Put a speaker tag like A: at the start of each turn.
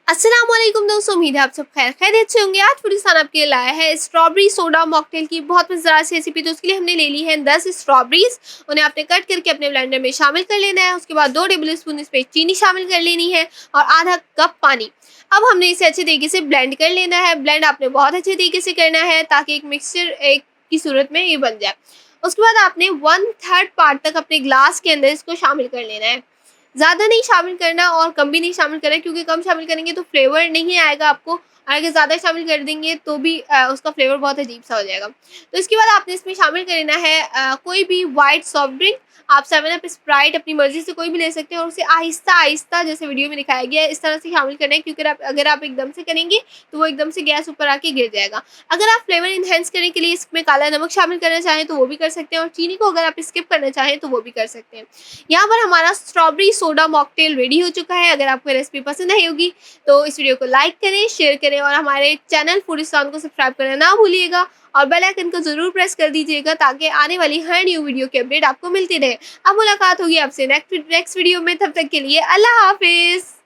A: अस्सलामुअलैकुम दोस्तों, उम्मीद है आप सब खैरियत से होंगे। आज फूडिसान आपके लिए लाया है स्ट्रॉबेरी सोडा मॉकटेल की बहुत मज़ेदार सी रेसिपी। तो उसके लिए हमने ले ली है 10 स्ट्रॉबेरीज। उन्हें आपने कट करके अपने ब्लेंडर में शामिल कर लेना है। उसके बाद 2 टेबल स्पून इस पर चीनी शामिल कर लेनी है और आधा कप पानी। अब हमने इसे अच्छे तरीके से ब्लेंड कर लेना है। ब्लेंड आपने बहुत अच्छे तरीके से करना है ताकि एक मिक्सचर एक की सूरत में ये बन जाए। उसके बाद आपने 1/3 पार्ट तक अपने ग्लास के अंदर इसको शामिल कर लेना है। ज़्यादा नहीं शामिल करना और कम भी नहीं शामिल करना, क्योंकि कम शामिल करेंगे तो फ्लेवर नहीं आएगा आपको, और अगर ज़्यादा शामिल कर देंगे तो भी उसका फ्लेवर बहुत अजीब सा हो जाएगा। तो इसके बाद आपने इसमें शामिल कर लेना है कोई भी वाइट सॉफ्ट ड्रिंक। आप 7 अप, स्प्राइट अपनी मर्ज़ी से कोई भी ले सकते हैं और उसे आहिस्ता-आहिस्ता जैसे वीडियो में दिखाया गया है इस तरह से शामिल करना है, क्योंकि अगर आप एकदम से करेंगे तो वो एकदम से गैस ऊपर आके गिर जाएगा। अगर आप फ्लेवर एनहांस करने के लिए इसमें काला नमक शामिल करना चाहें तो वो भी कर सकते हैं, और चीनी को अगर आप स्किप करना चाहें तो वो भी कर सकते हैं। यहाँ पर हमारा स्ट्रॉबेरी सोडा मॉकटेल रेडी हो चुका है। अगर आपको रेसिपी पसंद आई होगी तो इस वीडियो को लाइक करें, शेयर करें और हमारे चैनल फूडिसान को सब्सक्राइब करना ना भूलिएगा, और बेल आइकन को ज़रूर प्रेस कर दीजिएगा ताकि आने वाली हर न्यू वीडियो की अपडेट आपको मिलती रहे। अब मुलाकात होगी आपसे नेक्स्ट वीडियो में। तब तक के लिए अल्लाह हाफिज़।